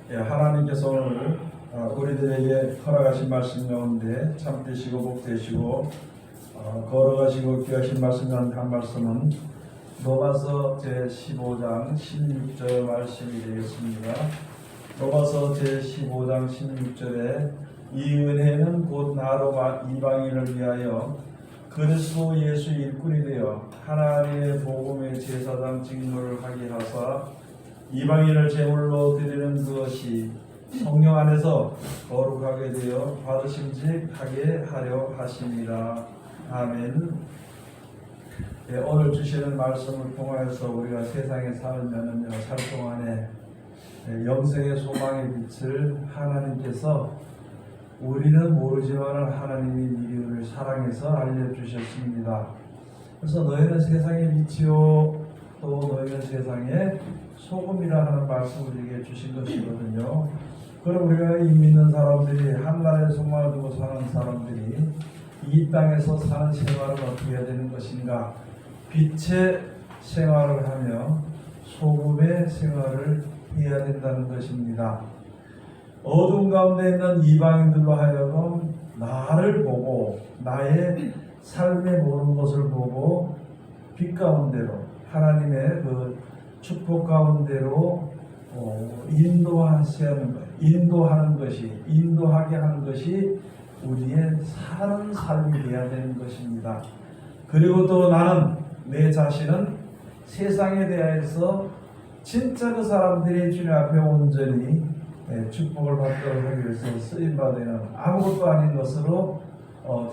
하나님께서 오늘 우리들에게 허락하신 말씀 가운데 참되시고 복되시고 걸어가시고 귀하신 말씀 가운데 한 말씀은 로마서 제15장 16절 말씀이 되겠습니다. 로마서 제15장 16절에 이 은혜는 곧 나로 이방인을 위하여 그리스도 예수 일꾼이 되어 하나님의 복음의 제사장 직무를 하게 하사 이방인을 제물로 드리는 그것이 성령 안에서 거룩하게 되어 받으심직하게 하려 하심이라. 아멘. 오늘 주시는 말씀을 통하여서 우리가 세상에 살면은요, 살 동안에 영생의 소망의 빛을 하나님께서 우리는 모르지만 하나님이 미리 우리를 사랑해서 알려주셨습니다. 그래서 너희는 세상의 빛이요 또 너희는 세상의 소금이라 하는 말씀을 우리에게 주신 것이거든요. 그럼 우리가 이 믿는 사람들이 하나님의 소망을 두고 사는 사람들이 이 땅에서 사는 생활을 어떻게 해야 되는 것인가? 빛의 생활을 하며 소금의 생활을 해야 된다는 것입니다. 어둠 가운데 있는 이방인들로 하여금 나를 보고 나의 삶의 모든 것을 보고 빛 가운데로 하나님의 그 축복 가운데로 인도하게 하는 것이 우리의 사는 삶이 되어야 되는 것입니다. 그리고 또 나는 내 자신은 세상에 대해서 진짜 그 사람들이 주님 앞에 온전히 축복을 받도록 하기 위해서 쓰임받는 아무것도 아닌 것으로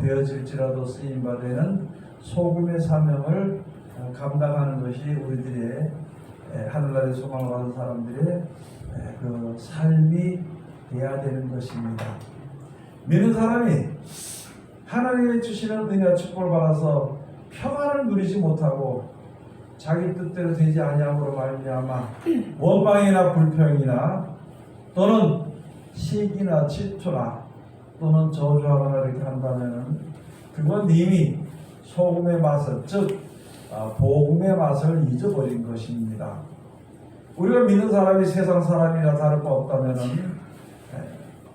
되어질지라도 쓰임받는 소금의 사명을 감당하는 것이 우리들의 하늘나라의 소망을 받은 사람들의 그 삶이 되어야 되는 것입니다. 믿는 사람이 하나님의 주시는 은혜와 축복을 받아서 평안을 누리지 못하고 자기 뜻대로 되지 아니함으로 말미암아 원망이나 불평이나 또는 시기나 질투나 또는 저주하거나 이렇게 한다면 그건 이미 소금의 맛을 즉 복음의 맛을 잊어버린 것입니다. 우리가 믿는 사람이 세상 사람이나 다를 바 없다면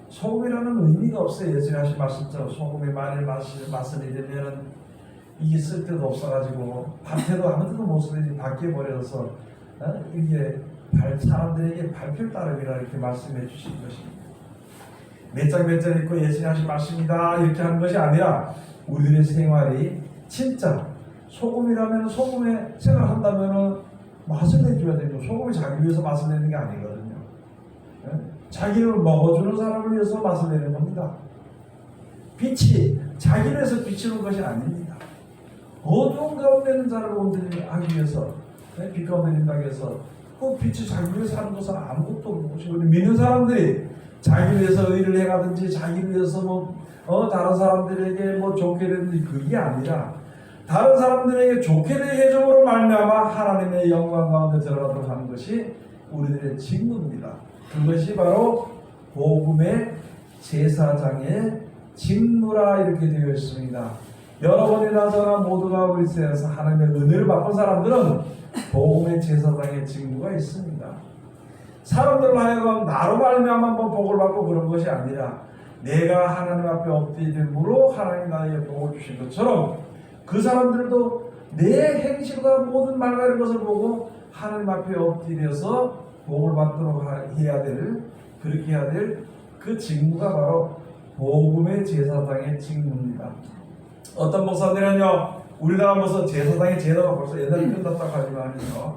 소금이라는 의미가 없어요. 예수님 하신 말씀처럼 소금이 만일 맛을 잃으면 이게 쓸데도 없어가지고 밭에도 아무 데도 못 쓰니 밖에 버려서 이게 사람들에게 밟힐 따름이라 이렇게 말씀해 주신 것입니다. 몇 장 읽고 예수님 하신 말씀이다 이렇게 하는 것이 아니라 우리들의 생활이 진짜 소금이라면 소금의 생활한다면 맛을 내줘야 되고 소금이 자기 위해서 맛을 내는 게 아니거든요. 자기를 먹어주는 사람을 위해서 맛을 내는 겁니다. 빛이 자기를 위해서 비치는 것이 아닙니다. 어두운 가운데 있는 자를 온전히 하기 위해서 빛 가운데 있는 위해서 그 빛이 자기 위해서 하는 것은 아무것도 없는 것이고 믿는 사람들이 자기 위해서 의를 해가든지 자기 위해서 다른 사람들에게 좋게 되든지 그게 아니라 다른 사람들에게 좋게 해줌으로 말미암아 하나님의 영광 가운데 들어가도록 하는 것이 우리들의 직무입니다. 그것이 바로 복음의 제사장의 직무라 이렇게 되어 있습니다. 여러분이나 저나 모두가 우리 세상에서 하나님의 은혜를 받은 사람들은 복음의 제사장의 직무가 있습니다. 사람들로 하여금 나로 말미암아 복을 받고 그런 것이 아니라 내가 하나님 앞에 엎드림으로 하나님 나에게 복을 주신 것처럼 그 사람들도 내 행실과 모든 말과 이런 것을 보고 하나님 앞에 엎드려서 복을 받도록 그렇게 해야 될 그 직무가 바로 복음의 제사장의 직무입니다. 어떤 목사들은요, 우리나라 무슨 제사장의 제도가 벌써 옛날에 끝났다고 하지만요,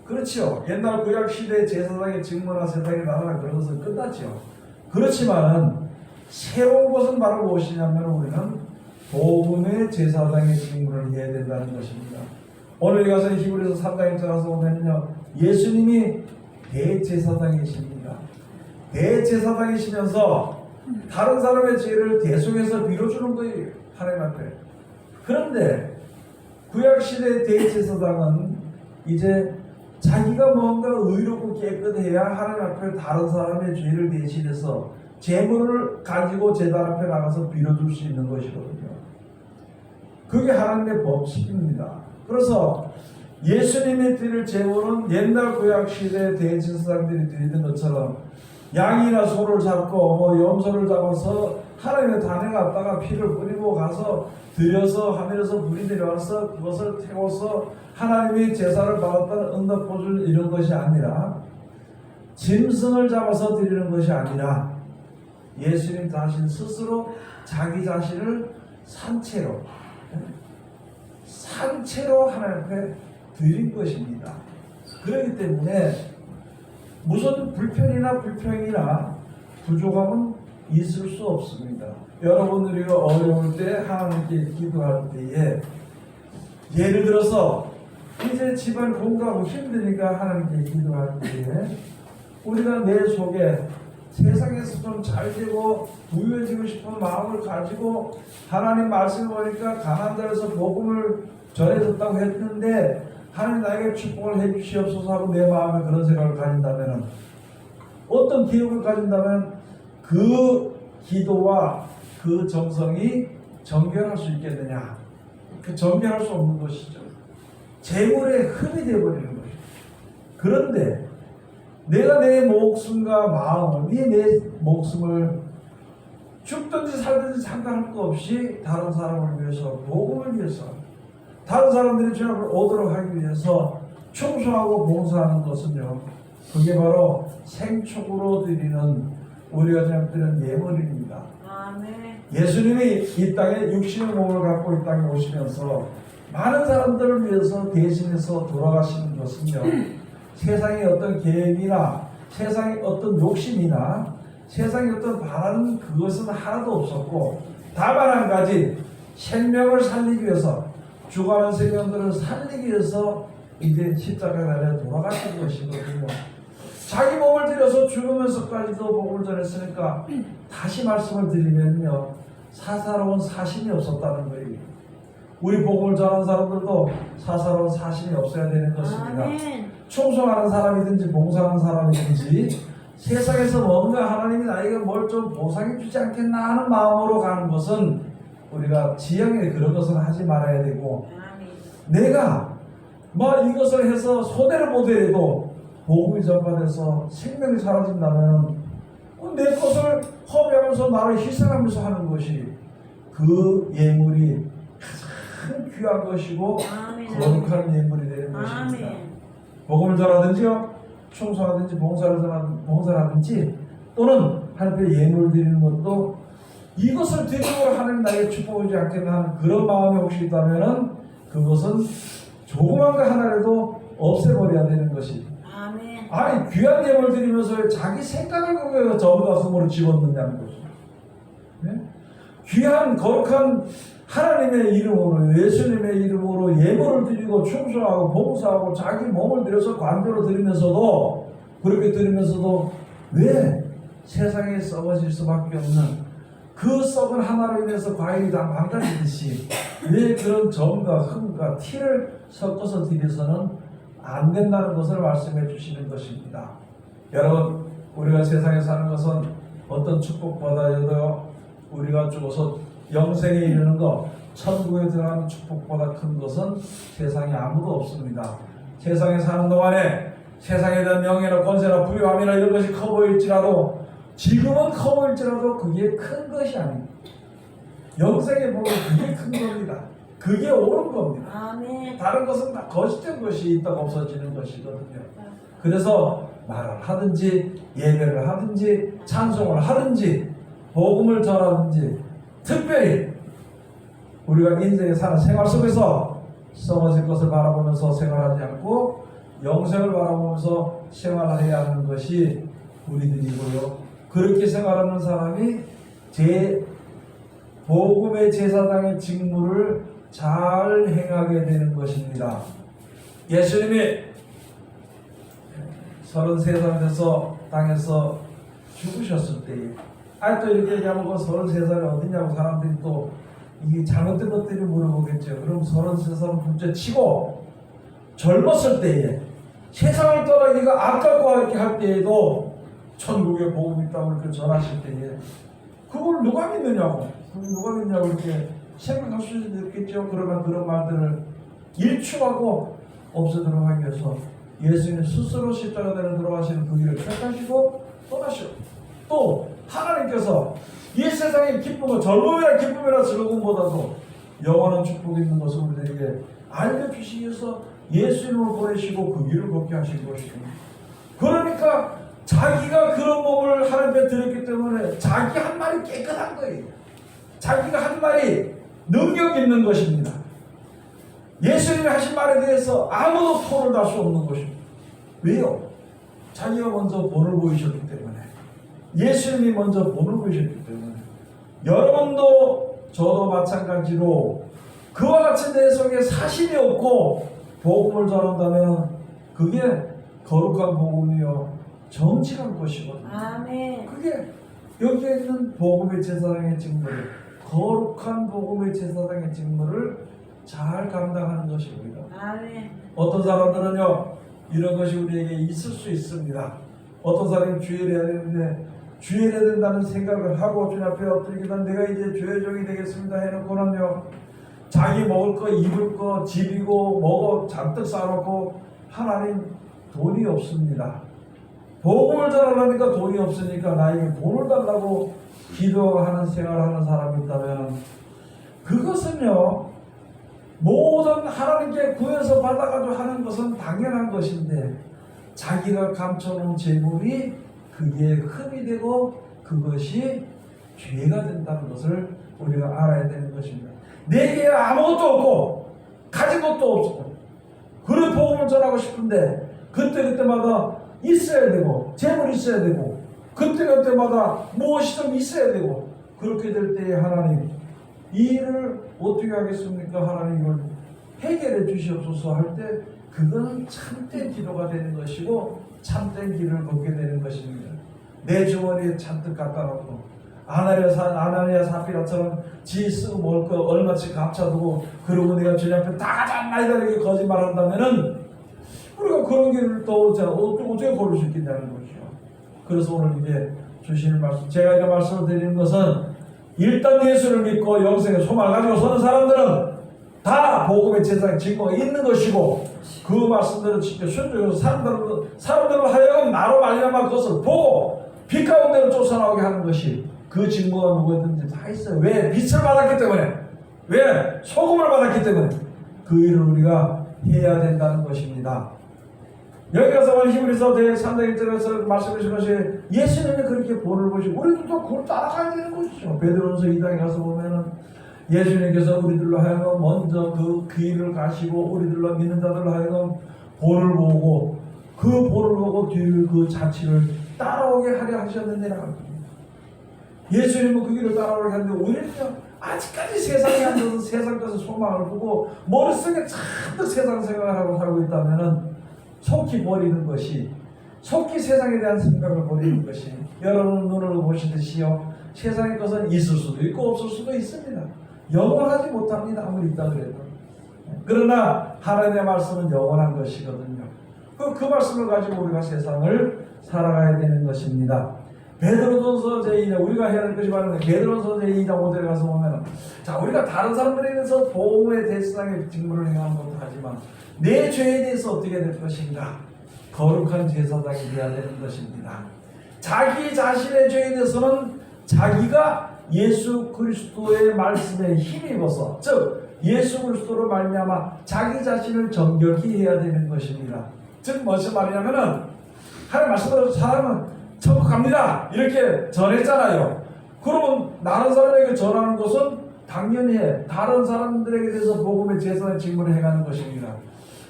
그렇죠. 옛날 구약 시대의 제사장의 직무나 세상의 나라나 그런 것은 끝났죠. 그렇지만은 새로운 것은 바로 무엇이냐면 우리는 복음의 제사장의 직무를 해야 된다는 것입니다. 오늘 가서 히브리서 3장 1절 가서 보면요, 예수님이 대제사장이십니다. 대제사장이시면서 다른 사람의 죄를 대속해서 빌어주는 거예요, 하나님 앞에. 그런데 구약시대의 대제사장은 이제 자기가 뭔가 의롭고 깨끗해야 하나님 앞에 다른 사람의 죄를 대신해서 제물을 가지고 제단 앞에 나가서 빌어줄 수 있는 것이거든요. 그게 하나님의 법칙입니다. 그래서 예수님이 드릴 제물은 옛날 구약 시대 대제사장들이 드리던 것처럼 양이나 소를 잡고 염소를 잡아서 하나님의 단에 갔다가 피를 뿌리고 가서 들여서 하늘에서 불이 내려와서 그것을 태워서 하나님이 제사를 받았다는 응답보줄 이런 것이 아니라, 짐승을 잡아서 드리는 것이 아니라 예수님 자신 스스로 자기 자신을 산채로 하나님 앞에 드린 것입니다. 그렇기 때문에 무슨 불편이나 부족함은 있을 수 없습니다. 여러분, 우리가 어려울 때 하나님께 기도할 때에, 예를 들어서 이제 집안 공부하고 힘드니까 하나님께 기도할 때에 우리가 내 속에 세상에서 좀 잘 되고 부유해지고 싶은 마음을 가지고 하나님 말씀을 보니까 가난한 데서 복음을 전해줬다고 했는데 하나님 나에게 축복을 해주시옵소서 하고 내 마음에 그런 생각을 가진다면, 어떤 기억을 가진다면 그 기도와 그 정성이 정결할 수 있겠느냐? 그 정결할 수 없는 것이죠. 재물의 흠이 되어버리는 것이죠. 그런데 내가 내 목숨과 마음을, 내 목숨을 죽든지 살든지 상관할 것 없이 다른 사람을 위해서, 복음을 위해서, 다른 사람들이 주 앞을 오도록 하기 위해서 충성하고 봉사하는 것은요, 그게 바로 생축으로 드리는, 우리가 드리는 예물입니다. 아멘. 예수님이 이 땅에 육신의 몸을 갖고 이 땅에 오시면서 많은 사람들을 위해서 대신해서 돌아가시는 것은요, 세상의 어떤 계획이나 세상의 어떤 욕심이나 세상의 어떤 바라는 그것은 하나도 없었고, 다만 한 가지, 생명을 살리기 위해서, 죽어가는 생명들을 살리기 위해서 이제 십자가에 달려 돌아가신 것이거든요. 자기 몸을 들여서 죽으면서까지도 복음을 전했으니까, 다시 말씀을 드리면요, 사사로운 사심이 없었다는 거예요. 우리 복음을 전하는 사람들도 사사로운 사심이 없어야 되는 것입니다. 아멘. 충성하는 사람이든지 봉사하는 사람이든지 세상에서 뭔가 하나님이 나에게 뭘 좀 보상해 주지 않겠나 하는 마음으로 가는 것은, 우리가 지향에 그런 것은 하지 말아야 되고, 내가 이것을 해서 손해를 보더라도 복음이 전파돼서 생명이 사라진다면 내 것을 허비하면서 나를 희생하면서 하는 것이 그 예물이 가장 귀한 것이고 거룩한 예물이 되는 것입니다. 복음을 전하든지요, 충성하든지 봉사하든지 또는 하나님께 예물을 드리는 것도, 이것을 드림으로 하나님 나에게 축복을 주지 않겠나 하는 그런 마음이 혹시 있다면 그것은 조그만 거 하나라도 없애버려야 되는 것이. 아멘. 아니, 귀한 예물 드리면서 자기 생각을 거기에 전부다 흠으로 집어넣냐는 것이. 네? 귀한 거룩한 하나님의 이름으로, 예수님의 이름으로 예물을 드리고 충성하고 봉사하고 자기 몸을 들여서 관대로 드리면서도, 그렇게 드리면서도 왜 세상에 썩어질 수밖에 없는 그 썩은 하나로 인해서 과일이 다 망가지듯이 왜 그런 점과 흠과 티를 섞어서 드려서는 안 된다는 것을 말씀해 주시는 것입니다. 여러분, 우리가 세상에 사는 것은 어떤 축복보다도 우리가 죽어서 영생에 이르는 것, 천국에 들어가는 축복보다 큰 것은 세상에 아무도 없습니다. 세상에 사는 동안에 세상에 대한 명예나 권세나 부유함이나 이런 것이 커 보일지라도, 지금은 커 보일지라도 그게 큰 것이 아닙니다. 영생에 보면 그게 큰 겁니다. 그게 옳은 겁니다. 아멘. 다른 것은 다 거짓된 것이 있다가 없어지는 것이거든요. 그래서 말을 하든지 예배를 하든지 찬송을 하든지 복음을 전하든지, 특별히 우리가 인생에 사는 생활 속에서 썩어질 것을 바라보면서 생활하지 않고 영생을 바라보면서 생활해야 하는 것이 우리들이고요. 그렇게 생활하는 사람이 복음의 제사장의 직무를 잘 행하게 되는 것입니다. 예수님이 33살 돼서 땅에서 죽으셨을 때에, 또 이렇게 얘기하면 그 33살이 어디냐고 사람들이 또 이게 잘못된 것들이 물어보겠죠. 그럼 33살은 둘째 치고 젊었을 때에 세상을 떠나기가 아깝고 이렇게 할 때에도 천국에 복음이 있다고 이렇게 전하실 때에 그걸 누가 믿느냐고 이렇게 생각할 수 있겠죠. 그러면 그런 말들을 일축하고 없애도록 하기 위해서 예수님 스스로 십자가대로 들어가시는 그 길을 택하시고 떠나시오. 또 하나님께서 이 세상의 기쁨과 젊음이나 기쁨이나 즐거움보다도 영원한 축복이 있는 것을 우리에게 알려주시기 위해서 예수님을 보내시고 그 길을 걷게 하신 것입니다. 그러니까 자기가 그런 몸을 하나님께 드렸기 때문에 자기 한 말이 깨끗한 거예요. 자기가 한 말이 능력 있는 것입니다. 예수님이 하신 말에 대해서 아무도 토를 달 수 없는 것입니다. 왜요? 자기가 먼저 본을 보이셨기 때문에, 예수님이 먼저 본을 보이셨기 때문에. 여러분도 저도 마찬가지로 그와 같이 내 속에 사심이 없고 복음을 전한다면 그게 거룩한 복음이요 정직한 것이거든요. 아멘. 그게 여기에 있는 복음의 제사장의 직무를, 거룩한 복음의 제사장의 직무를 잘 감당하는 것입니다. 아멘. 어떤 사람들은요 이런 것이 우리에게 있을 수 있습니다. 어떤 사람이 주일을 해야 되는데 주일해야 된다는 생각을 하고 주님 앞에 엎드리기도 내가 이제 주의종이 되겠습니다 해놓고는요 자기 먹을 거 입을 거 집이고 뭐고 잔뜩 쌓아놓고 하나님 돈이 없습니다. 복음을 전하려니까 돈이 없으니까 나에게 돈을 달라고 기도하는 생활을 하는 사람이 있다면 그것은요 모든 하나님께 구해서 받아가지고 하는 것은 당연한 것인데 자기가 감춰놓은 재물이 그게 흠이 되고 그것이 죄가 된다는 것을 우리가 알아야 되는 것입니다. 내게 아무것도 없고 가진 것도 없고 그래 복음을 전하고 싶은데 그때마다 있어야 되고 재물이 있어야 되고 그때마다 무엇이 좀 있어야 되고 그렇게 될 때에 하나님 이 일을 어떻게 하겠습니까? 하나님 이걸 해결해 주시옵소서 할 때 그거는 참된 기도가 되는 것이고 참된 길을 걷게 되는 것입니다. 내 주머니에 잔뜩 갖다 놓고 아나니아 사피라처럼 지 쓰고 먹을 거 얼마치 감춰두고 그러고 내가 주님 앞에 다 가져왔나이다 이렇게 거짓말한다면은 우리가 그런 길을 또 어떻게 걸을 수 있겠냐는 거죠. 그래서 오늘 이제 주시는 말씀, 제가 이거 말씀을 드리는 것은 일단 예수를 믿고 영생의 소망을 가지고 서는 사람들은 다 복음의 제사의 증거가 있는 것이고 그 말씀대로 지켜 순종해서 사람들을 하여금 나로 말미암아 그것을 보고 빛 가운데로 쫓아나오게 하는 것이 그 증거가 누구든지 다 있어요. 왜? 빛을 받았기 때문에, 왜? 소금을 받았기 때문에 그 일을 우리가 해야 된다는 것입니다. 여기 가서 오늘 히브리서 제3장 1절에서 말씀하신 것이 예수님이 그렇게 본을 보시고 우리도 또 그걸 따라가야 되는 것이죠. 베드로전서 2장에 가서 보면은 예수님께서 우리들로 하여금 먼저 그 길을 가시고 우리들로 믿는 자들로 하여금 본을 보고 그 본을 보고 뒤를 그 자취를 따라오게 하려 하셨느니라. 예수님은 그 길을 따라오게 하는데 오히려 아직까지 세상에 앉아서 세상 것을 소망을 보고 머릿속에 잔뜩 세상 생각을 하고 살고 있다면은 속히 버리는 것이, 속히 세상에 대한 생각을 버리는 것이 여러분 눈으로 보시듯이요 세상의 것은 있을 수도 있고 없을 수도 있습니다. 영원하지 못합니다. 아무리 있다 그래도. 그러나 하나님의 말씀은 영원한 것이거든요. 그 말씀을 가지고 우리가 세상을 살아가야 되는 것입니다. 베드로전서 제2장 우리가 해야 할 것이 바로 베드로전서 제2장 5절에 가서 보면 자 우리가 다른 사람들에 대해서 복음의 대상의 직무를 행하는 것도 하지만 내 죄에 대해서 어떻게 될 것인가? 거룩한 제사장이 되어야 되는 것입니다. 자기 자신의 죄에 대해서는 자기가 예수 그리스도의 말씀에 힘입어서 즉 예수 그리스도로 말미암아 자기 자신을 정결히 해야 되는 것입니다. 즉 무슨 말이냐면은 하나님 말씀대로 사람은 천국 갑니다 이렇게 전했잖아요. 그러면 다른 사람에게 전하는 것은 당연히 다른 사람들에게 대해서 복음의 제사의 직무를 행하는 것입니다.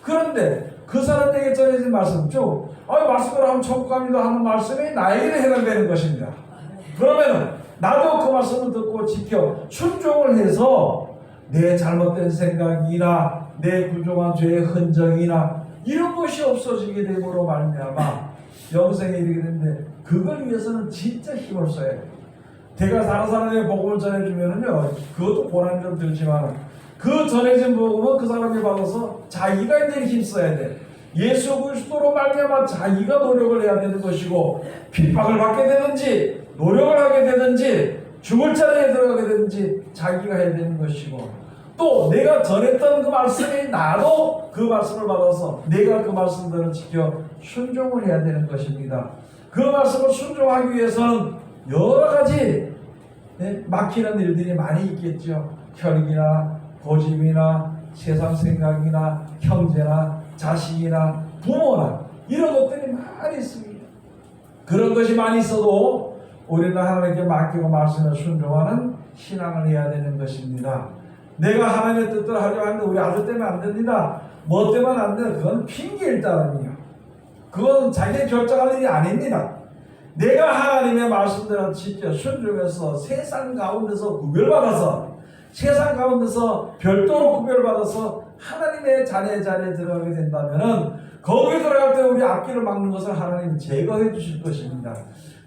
그런데 그 사람에게 전해진 말씀 쭉 말씀으로 하면 천국 갑니다 하는 말씀이 나에게 해당되는 것입니다. 그러면 나도 그 말씀을 듣고 지켜 순종을 해서 내 잘못된 생각이나 내 부정한 죄의 흔적이나 이런 것이 없어지게 됨으로 말미암아 영생에 이르게 되는데 그걸 위해서는 진짜 힘을 써야 돼요. 내가 다른 사람에게 복음을 전해주면은요 그것도 고난이 좀 들지만 그 전해진 복음은 그 사람이 받아서 자기가 이제 힘써야 돼. 예수 그리스도로 말미암아 자기가 노력을 해야 되는 것이고 핍박을 받게 되든지 노력을 하게 되든지 죽을 자리에 들어가게 되든지 자기가 해야 되는 것이고 또 내가 전했던 그 말씀이 나도 그 말씀을 받아서 내가 그 말씀대로 지켜 순종을 해야 되는 것입니다. 그 말씀을 순종하기 위해서는 여러 가지 막히는 일들이 많이 있겠죠. 혈기나 고집이나 세상 생각이나 형제나 자식이나 부모나 이런 것들이 많이 있습니다. 그런 것이 많이 있어도 우리는 하나님께 맡기고 말씀을 순종하는 신앙을 해야 되는 것입니다. 내가 하나님의 뜻대로 하려고 하는데 우리 아들 때문에 안 됩니다. 뭐 때문에 안 돼요? 그건 핑계일 따름이요. 그건 자기의 결정할 일이 아닙니다. 내가 하나님의 말씀대로 지켜 순종해서 세상 가운데서 구별받아서 세상 가운데서 별도로 구별받아서 하나님의 자녀의 자리에 들어가게 된다면은 거기에 들어갈 때 우리 앞길을 막는 것을 하나님이 제거해 주실 것입니다.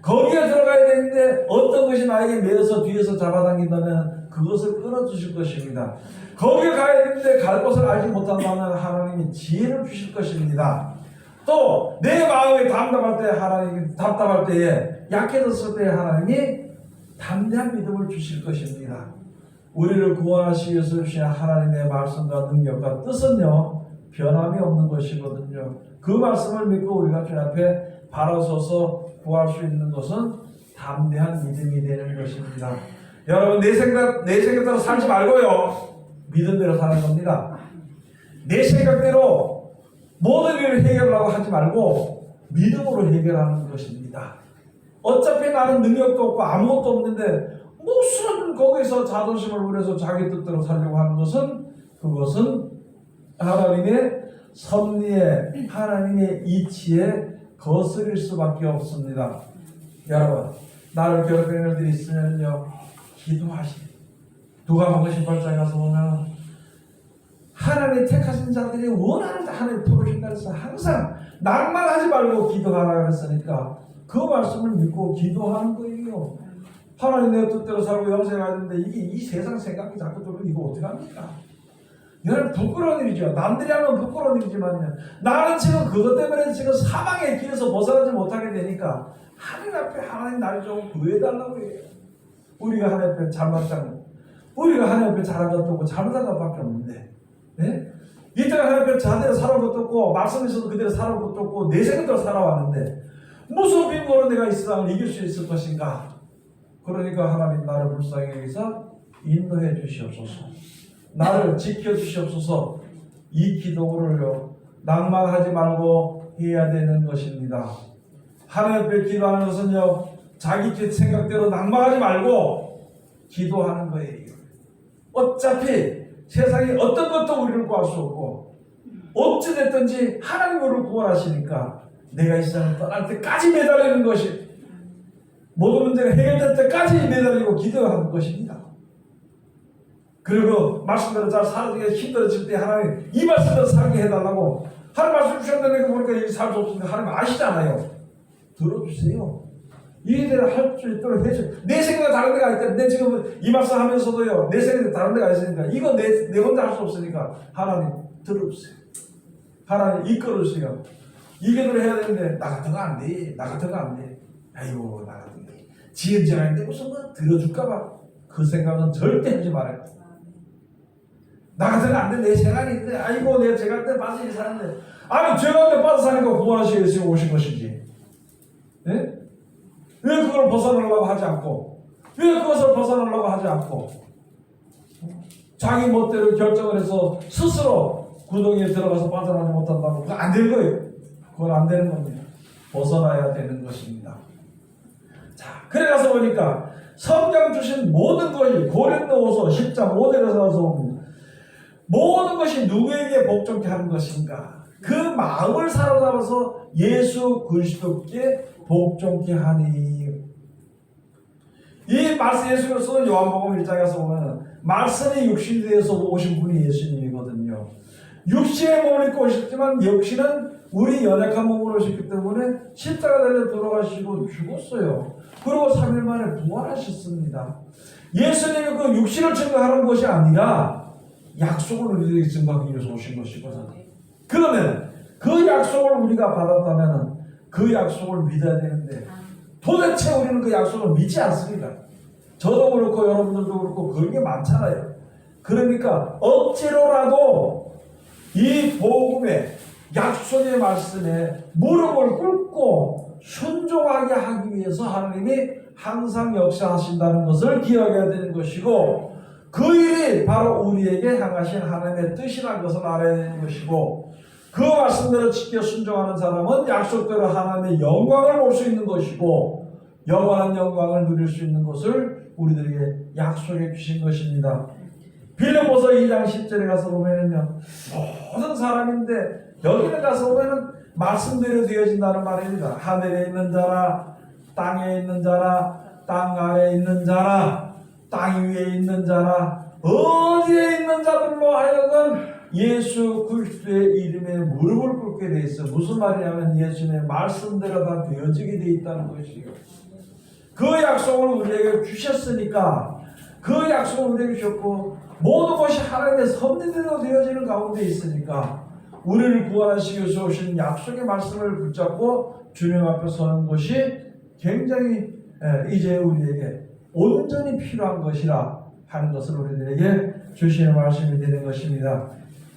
거기에 들어가야 되는데 어떤 것이 나에게 매어서 뒤에서 잡아당긴다면 그것을 끊어주실 것입니다. 거기에 가야 되는데 갈 곳을 알지 못한다면 하나님이 지혜를 주실 것입니다. 또 내 마음이 답답할 때에 약해졌을 때에 하나님이 담대한 믿음을 주실 것입니다. 우리를 구원하시기 위해서 주신 하나님의 말씀과 능력과 뜻은요 변함이 없는 것이거든요. 그 말씀을 믿고 우리가 주님 앞에 바로 서서 구할 수 있는 것은 담대한 믿음이 되는 것입니다. 여러분 내 생각대로 살지 말고요 믿음대로 사는 겁니다. 내 생각대로 모든 일을 해결하려고 하지 말고 믿음으로 해결하는 것입니다. 어차피 나는 능력도 없고 아무것도 없는데 무슨 거기서 자존심을 부려서 자기 뜻대로 살려고 하는 것은 그것은 하나님의 섭리에 하나님의 이치에 거스릴 수밖에 없습니다. 여러분 나를 괴롭히는 일들이 있으면요 기도하시오. 누가복음 18장에 가서 보면 하나님 택하신 자들이 원하는 하나님 풀어준다 해서 항상 낭만하지 말고 기도하라 했으니까 그 말씀을 믿고 기도하는 거예요. 하나님 내 뜻대로 살고 영생해야 되는데 이게 이 세상 생각이 자꾸 들으면 이거 어떻게 합니까? 이건 부끄러운 일이죠. 남들이 하면 부끄러운 일이지만 나는 지금 그것 때문에 지금 사망의 길에서 벗어나지 못하게 되니까 하나님 앞에 하나님 나를 좀 구해달라고 해요. 우리가 하나님 앞에 잘못한 우리가 하나님 앞에 잘한 것도 없고 잘못한 것밖에 없는데 네? 이때가 하나님 앞에 제대로 살아온 것도 없고 말씀에서도 그대로 살아온 것도 없고 내 생각대로 살아왔는데 무슨 빈고로 내가 이 세상을 이길 수 있을 것인가? 그러니까 하나님 나를 불쌍히 여기서 인도해 주시옵소서. 나를 지켜주시옵소서. 이 기도를요 낭만하지 말고 해야 되는 것입니다. 하나님 앞에 기도하는 것은요 자기 생각대로 낭만하지 말고 기도하는 거예요. 어차피 세상에 어떤 것도 우리를 구할 수 없고 어찌됐든지 하나님 우리를 구원하시니까 내가 이 세상을 떠날 때까지 매달리는 것이 모든 문제가 해결될 때까지 매달리고 기도하는 것입니다. 그리고 말씀대로 잘 살아가기 힘들어질 때 하나님 이 말씀대로 살게 해달라고 하나님 말씀 주셨는데 보니까 이게 살 수 없으니까 하나님 아시잖아요. 들어주세요. 이대로 할 수 있도록 해주세요. 내 생각은 다른 데가 있다. 내 지금 이 말씀 하면서도요 내 생각이 다른 데가 있으니까 이거 내 혼자 할 수 없으니까 하나님 들어주세요. 하나님 이끌어주세요. 이 기도를 해야 되는데 나 같은 거 안 돼. 나 같은 거 안 돼. 아이고 나 같은 거 지은지한데 무슨 뭐 들어줄까봐 그 생각은 절대 하지 말아요. 나 같은 거 안 돼. 내 생각이 있는데 아이고 내가 죄 가운데 빠져 사는데 아니 죄 가운데 빠져 사니까 구원하시기 위해서 오신 것이지. 네? 왜 그걸 벗어나려고 하지 않고 왜 그것을 벗어나려고 하지 않고 자기 멋대로 결정을 해서 스스로 구덩이에 들어가서 빠져나오지 못한다고 그거 안 될 거예요. 그건 안 되는 겁니다. 벗어나야 되는 것입니다. 자, 그래 가서 보니까 성경 주신 모든 것이 고린도후서 10장 5절에서 나와서 모든 것이 누구에게 복종케 하는 것인가? 그 마음을 사로잡아서 예수 그리스도께 복종케 하니. 이 말씀 예수께서 요한복음 1장에서 보면 말씀이 육신이 되어서 오신 분이 예수님이거든요. 육신의 몸을 입고 오셨지만 역시는 우리 연약한 몸으로 오셨기 때문에 십자가 달려 돌아가시고 죽었어요. 그리고 3일 만에 부활하셨습니다. 예수님이 그 육신을 증거하는 것이 아니라 약속을 우리에게 증거하기 위해서 오신 것이거든요. 그러면 그 약속을 우리가 받았다면 그 약속을 믿어야 되는데 도대체 우리는 그 약속을 믿지 않습니다. 저도 그렇고 여러분들도 그렇고 그런 게 많잖아요. 그러니까 억지로라도 이 복음의 약속의 말씀에 무릎을 꿇고 순종하게 하기 위해서 하나님이 항상 역사하신다는 것을 기억해야 되는 것이고, 그 일이 바로 우리에게 향하신 하나님의 뜻이라는 것을 알아야 되는 것이고, 그 말씀대로 지켜 순종하는 사람은 약속대로 하나님의 영광을 볼 수 있는 것이고, 영원한 영광을 누릴 수 있는 것을 우리들에게 약속해 주신 것입니다. 빌립보서 2장 10절에 가서 보면은요, 모든 사람인데 여기는 가서 보면은 말씀대로 되어진다는 말입니다. 하늘에 있는 자라, 땅에 있는 자라, 땅 아래에 있는 자라, 땅 위에 있는 자라, 어디에 있는 자들로 하여금 예수 그리스도의 이름에 무릎을 꿇게 돼 있어. 무슨 말이냐면 예수님의 말씀대로 다 되어지게 돼 있다는 것이에요. 그 약속을 우리에게 주셨으니까, 그 약속을 우리에게 주셨고, 모든 것이 하나님의 섭리대로 되어지는 가운데 있으니까, 우리를 구원하시기 위해서 오신 약속의 말씀을 붙잡고 주님 앞에 서는 것이 굉장히 이제 우리에게 온전히 필요한 것이라 하는 것을 우리들에게 주시는 말씀이 되는 것입니다.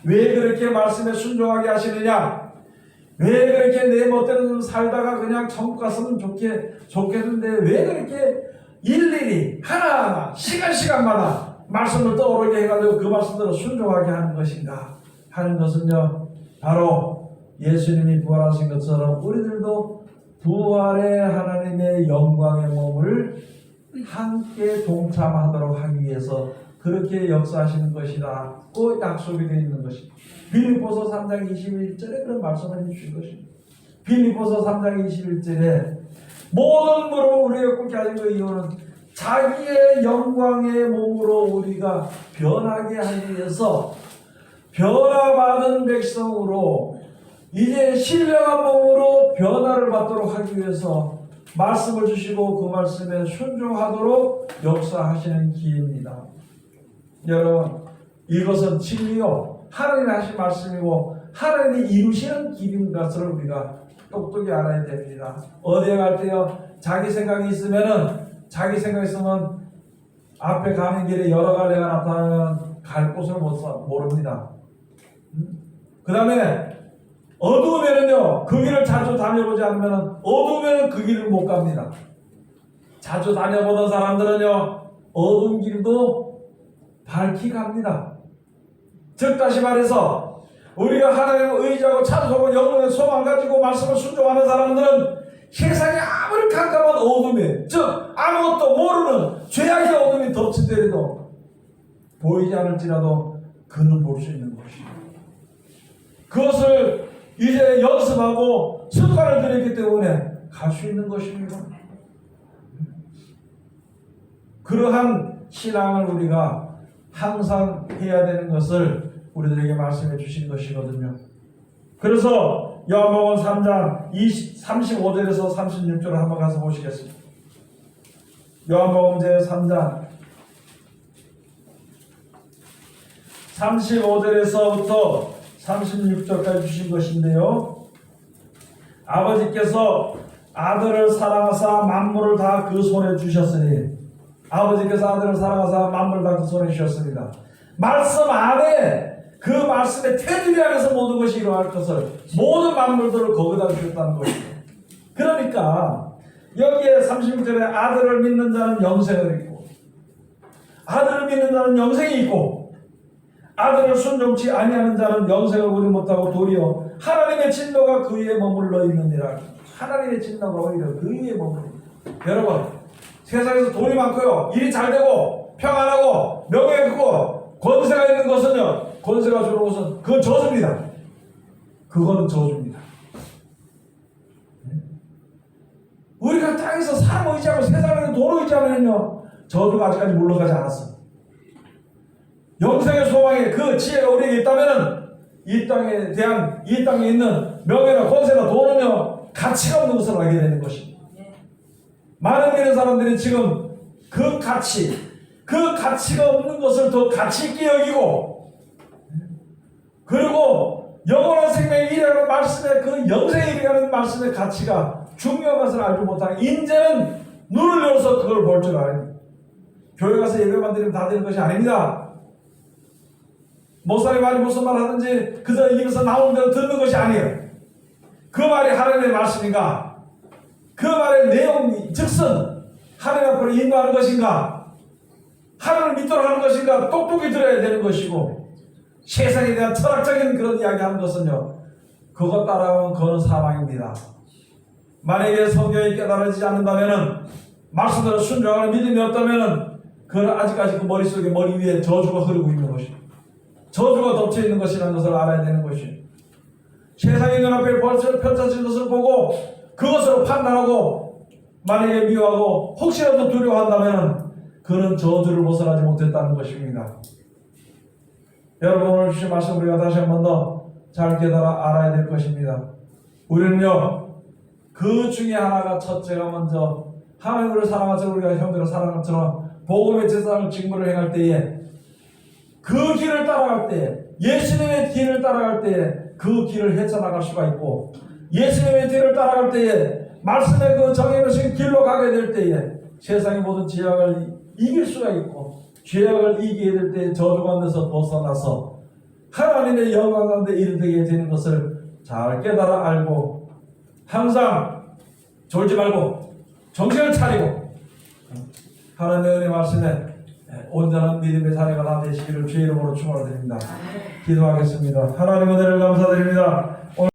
왜 그렇게 말씀에 순종하게 하시느냐? 왜 그렇게 내 멋대로 살다가 그냥 천국 갔으면 좋겠는데 왜 그렇게 일일이 하나하나 시간마다 말씀을 떠오르게 해가지고 그 말씀대로 순종하게 하는 것인가 하는 것은요, 바로 예수님이 부활하신 것처럼 우리들도 부활의 하나님의 영광의 몸을 함께 동참하도록 하기 위해서 그렇게 역사하시는 것이라고 약속이 되어 있는 것입니다. 빌립보서 3장 21절에 그런 말씀을 해주신 것입니다. 빌립보서 3장 21절에 모든 무릎을 우리가 꿇게 하신 그 이유는 자기의 영광의 몸으로 우리가 변하게 하기 위해서 변화받은 백성으로 이제 신령한 몸으로 변화를 받도록 하기 위해서 말씀을 주시고 그 말씀에 순종하도록 역사하시는 기회입니다. 여러분, 이것은 진리요 하나님이 하신 말씀이고 하나님이 이루시는 길인 것을 우리가 똑똑히 알아야 됩니다. 어디에 갈 때요, 자기 생각이 있으면 앞에 가는 길에 여러 갈래가 나타나면 갈 곳을 모릅니다. 그 다음에 어두우면은요, 그 길을 자주 다녀보지 않으면 어두우면 그 길을 못 갑니다. 자주 다녀보던 사람들은요, 어두운 길도 밝히 갑니다. 즉 다시 말해서 우리가 하나님을 의지하고 찬송하고 영혼의 소망 가지고 말씀을 순종하는 사람들은 세상에 아무리 깜깜한 어둠에, 즉 아무것도 모르는 죄악의 어둠이 덮치더라도 보이지 않을지라도 그는 볼 수 있는 것입니다. 그것을 이제 연습하고 습관을 들였기 때문에 갈 수 있는 것입니다. 그러한 신앙을 우리가 항상 해야 되는 것을 우리들에게 말씀해 주신 것이거든요. 그래서 요한복음 3장 35절에서 36절을 한번 가서 보시겠습니다. 요한복음 제3장 35절에서부터 36절까지 주신 것인데요, 아버지께서 아들을 사랑하사 만물을 다 그 손에 주셨으니, 아버지께서 아들을 사랑하사 만물을 다 그 손에 주셨습니다. 말씀 안에 그 말씀의 테두리 안에서 모든 것이 일어날 것을, 모든 만물들을 거기다 주셨다는 것입니다. 그러니까 여기에 36절에 아들을 믿는 자는 영생을 있고, 아들을 믿는 자는 영생이 있고, 아들을 순종치 아니하는 자는 영생을 보지 못하고 도리어 하나님의 진노가 그 위에 머물러 있느니라. 하나님의 진노가 오히려 그 위에 머물러 있습니다. 여러분, 세상에서 돈이 많고요, 일이 잘 되고 평안하고 명예가 크고 권세가 있는 것은요, 권세가 주는 것은 그건 저주입니다. 그거는 저주입니다. 우리가 땅에서 사람 의지하고 세상에서 돈 의지하면요, 저주가 아직까지 물러가지 않았어. 영생의 소망에 그 지혜가 우리에게 있다면은 이 땅에 있는 명예나 권세나 돈은요, 가치가 없는 것을 알게 되는 것입니다. 많은 믿는 사람들이 지금 그 가치가 없는 것을 더 가치 있게 여기고, 그리고 영원한 생명의 일이라는 말씀의 그 영생의 일이라는 말씀의 가치가 중요한 것을 알지 못하는, 이제는 눈을 열어서 그걸 볼 줄 알아요. 교회 가서 예배만 드리면 다 되는 것이 아닙니다. 목사님 말이 무슨 말 하든지 그저 입에서 나오는 대로 듣는 것이 아니에요. 그 말이 하나님의 말씀인가? 그 말의 내용 즉슨 하나님 앞으로 인도하는 것인가? 하나님을 믿도록 하는 것인가? 똑똑히 들어야 되는 것이고, 세상에 대한 철학적인 그런 이야기 하는 것은요, 그것 따라가면 그거는 사망입니다. 만약에 성경이 깨달아지지 않는다면은, 말씀대로 순종하는 믿음이 없다면은, 그는 아직까지 그 머릿속에, 머리 위에 저주가 흐르고 있는 것이고, 저주가 덮쳐 있는 것이라는 것을 알아야 되는 것이에요. 세상의 눈앞에 벌써 펼쳐진 것을 보고 그것으로 판단하고 만약에 미워하고 혹시라도 두려워한다면 그는 저주를 벗어나지 못했다는 것입니다. 여러분, 오늘 주신 말씀 우리가 다시 한 번 더 잘 깨달아 알아야 될 것입니다. 우리는요, 그 중에 하나가 첫째가 먼저 하나님을 사랑하자, 우리가 형제를 사랑한 것처럼 복음의 제사장을 직무를 행할 때에, 그 길을 따라갈 때에, 예수님의 길을 따라갈 때에 그 길을 헤쳐나갈 수가 있고, 예수님의 길을 따라갈 때에 말씀의 그 정해놓으신 길로 가게 될 때에 세상의 모든 죄악을 이길 수가 있고, 죄악을 이기게 될 때에 저주 가운데서 벗어나서 하나님의 영광 가운데 이르게 되는 것을 잘 깨달아 알고, 항상 졸지 말고 정신을 차리고 하나님의 은혜 말씀에 온전한 믿음의 자녀가 다 되시기를 주의 이름으로 축원드립니다. 기도하겠습니다. 하나님 은혜를 감사드립니다.